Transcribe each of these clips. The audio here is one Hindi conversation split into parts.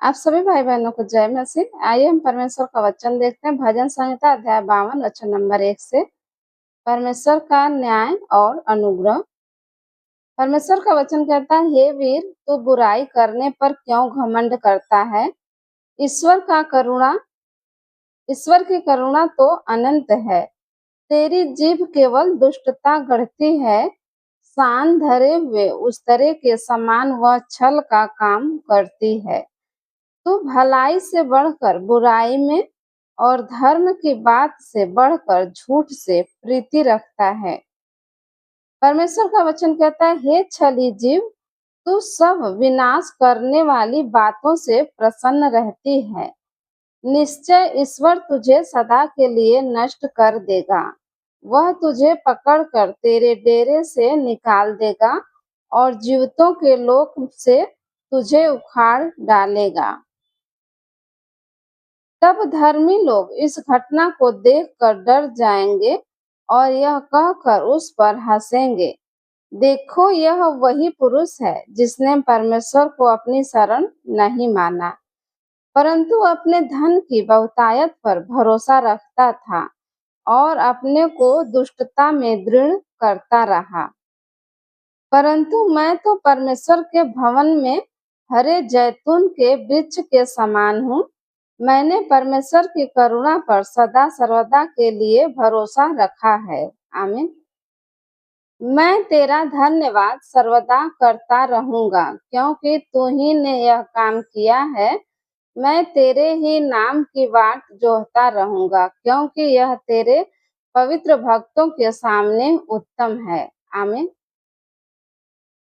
आप सभी भाई बहनों को जय मसीह। आइए हम परमेश्वर का वचन देखते हैं। भजन संहिता अध्याय 52 वचन नंबर 1 से। परमेश्वर का न्याय और अनुग्रह। परमेश्वर का वचन कहता है, हे वीर, तू बुराई करने पर क्यों घमंड करता है? ईश्वर की करुणा तो अनंत है। तेरी जीभ केवल दुष्टता गढ़ती है। सान धरे हुए उस्तरे के समान वह छल का काम करती है। तू भलाई से बढ़कर बुराई में और धर्म की बात से बढ़कर झूठ से प्रीति रखता है। परमेश्वर का वचन कहता है, हे छली जीव, तू सब विनाश करने वाली बातों से प्रसन्न रहती है। निश्चय ईश्वर तुझे सदा के लिए नष्ट कर देगा। वह तुझे पकड़कर तेरे डेरे से निकाल देगा और जीवितों के लोक से तुझे उखाड़ डालेगा। तब धर्मी लोग इस घटना को देखकर डर जाएंगे और यह कहकर उस पर हंसेंगे, देखो, यह वही पुरुष है जिसने परमेश्वर को अपनी शरण नहीं माना, परंतु अपने धन की बहुतायत पर भरोसा रखता था और अपने को दुष्टता में दृढ़ करता रहा। परंतु मैं तो परमेश्वर के भवन में हरे जैतून के वृक्ष के समान हूँ। मैंने परमेश्वर की करुणा पर सदा सर्वदा के लिए भरोसा रखा है। आमीन। मैं तेरा धन्यवाद सर्वदा करता रहूंगा, क्योंकि तू ही ने यह काम किया है। मैं तेरे ही नाम की बाट जोहता रहूंगा, क्योंकि यह तेरे पवित्र भक्तों के सामने उत्तम है। आमीन।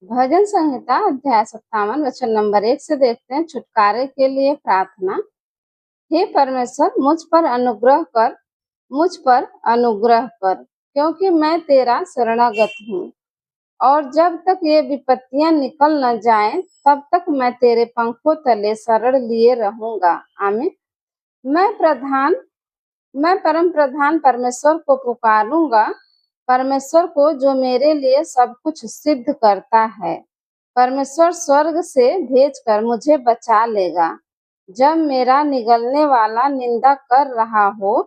भजन संहिता अध्याय 57 वचन नंबर 1 से देखते हैं। छुटकारे के लिए प्रार्थना। हे परमेश्वर, मुझ पर अनुग्रह कर, क्योंकि मैं तेरा शरणागत हूँ। और जब तक ये विपत्तियां निकल न जाएं, तब तक मैं तेरे पंखों तले शरण लिए रहूंगा। आमीन। मैं परम प्रधान परमेश्वर को पुकारूंगा, परमेश्वर को जो मेरे लिए सब कुछ सिद्ध करता है। परमेश्वर स्वर्ग से भेजकर मुझे बचा लेगा। जब मेरा निगलने वाला निंदा कर रहा हो,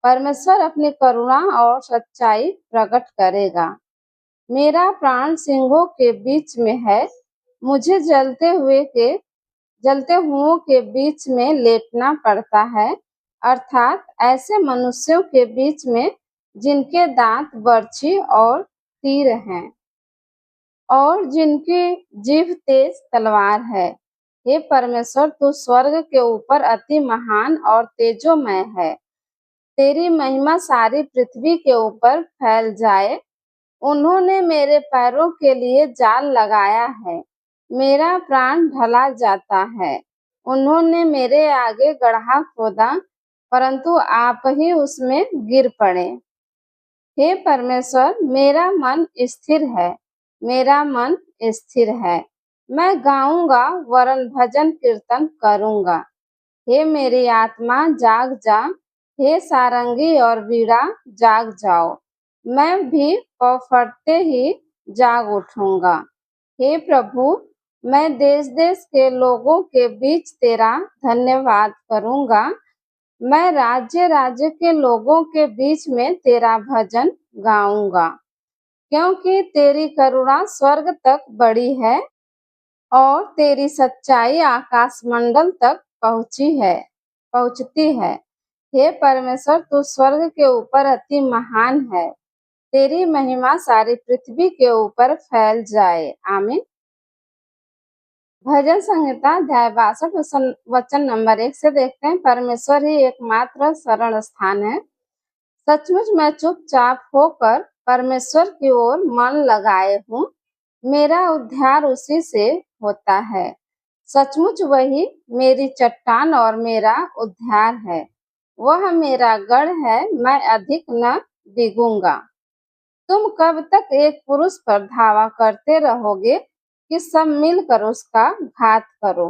परमेश्वर अपनी करुणा और सच्चाई प्रकट करेगा। मेरा प्राण सिंहों के बीच में है। मुझे जलते हुओं के बीच में लेटना पड़ता है, अर्थात ऐसे मनुष्यों के बीच में जिनके दांत बर्छी और तीर हैं और जिनकी जीभ तेज तलवार है। हे परमेश्वर, तू स्वर्ग के ऊपर अति महान और तेजोमय है। तेरी महिमा सारी पृथ्वी के ऊपर फैल जाए। उन्होंने मेरे पैरों के लिए जाल लगाया है। मेरा प्राण ढला जाता है। उन्होंने मेरे आगे गड्ढा खोदा, परंतु आप ही उसमें गिर पड़े। हे परमेश्वर, मेरा मन स्थिर है। मैं गाऊंगा वरन भजन कीर्तन करूंगा। हे मेरी आत्मा, जाग जा। हे सारंगी और वीणा, जाग जाओ। मैं भी पौ फटते ही जाग उठूंगा। हे प्रभु, मैं देश देश के लोगों के बीच तेरा धन्यवाद करूंगा। मैं राज्य राज्य के लोगों के बीच में तेरा भजन गाऊंगा, क्योंकि तेरी करुणा स्वर्ग तक बढ़ी है और तेरी सच्चाई आकाशमंडल तक पहुंचती है। हे परमेश्वर, तू स्वर्ग के ऊपर अति महान है। तेरी महिमा सारी पृथ्वी के ऊपर फैल जाए। आमीन। भजन संहिता अध्याय 62 वचन नंबर 1 से देखते हैं। परमेश्वर ही एकमात्र शरण स्थान है। सचमुच मैं चुपचाप होकर परमेश्वर की ओर मन लगाए हूँ। मेरा उद्धार उसी से होता है। सचमुच वही मेरी चट्टान और मेरा उद्धार है। वह मेरा गढ़ है, मैं अधिक न डिगूंगा। तुम कब तक एक पुरुष पर धावा करते रहोगे कि सब मिलकर उसका घात करो?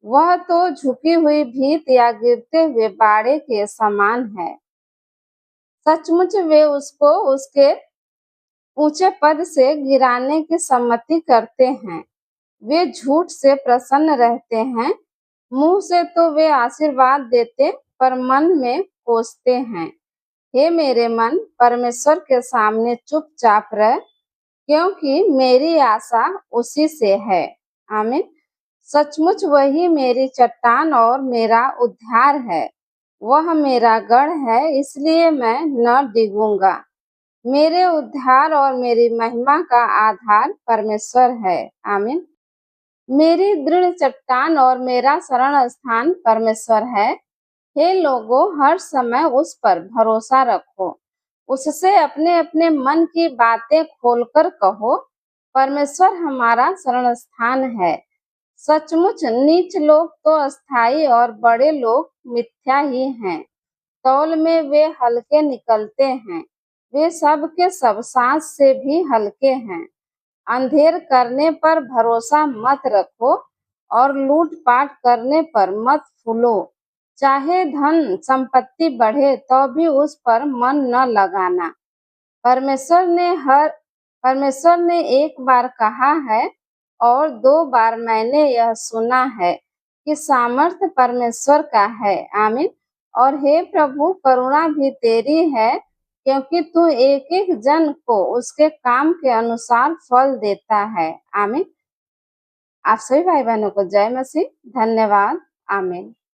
वह तो झुकी हुई भीत या गिरते हुए बाड़े के समान है। सचमुच वे उसको उसके ऊंचे पद से गिराने की सम्मति करते हैं। वे झूठ से प्रसन्न रहते हैं। मुंह से तो वे आशीर्वाद देते, पर मन में कोसते हैं। हे मेरे मन, परमेश्वर के सामने चुपचाप रह, क्योंकि मेरी आशा उसी से है। आमीन। सचमुच वही मेरी चट्टान और मेरा उद्धार है। वह मेरा गढ़ है, इसलिए मैं न डिगूंगा। मेरे उद्धार और मेरी महिमा का आधार परमेश्वर है। आमीन। मेरी दृढ़ चट्टान और मेरा शरण स्थान परमेश्वर है। हे लोगों, हर समय उस पर भरोसा रखो। उससे अपने अपने मन की बातें खोलकर कहो। परमेश्वर हमारा शरण स्थान है। सचमुच नीच लोग तो अस्थाई और बड़े लोग मिथ्या ही हैं। तौल में वे हल्के निकलते हैं। वे सब के सब सांस से भी हल्के हैं। अंधेर करने पर भरोसा मत रखो और लूटपाट करने पर मत फूलो। चाहे धन संपत्ति बढ़े तो भी उस पर मन न लगाना। परमेश्वर ने हर परमेश्वर ने एक बार कहा है और 2 बार मैंने यह सुना है कि सामर्थ्य परमेश्वर का है। आमीन। और हे प्रभु, करुणा भी तेरी है, क्योंकि तू एक एक जन को उसके काम के अनुसार फल देता है। आमीन। आप सभी भाई बहनों को जय मसीह। धन्यवाद। आमीन।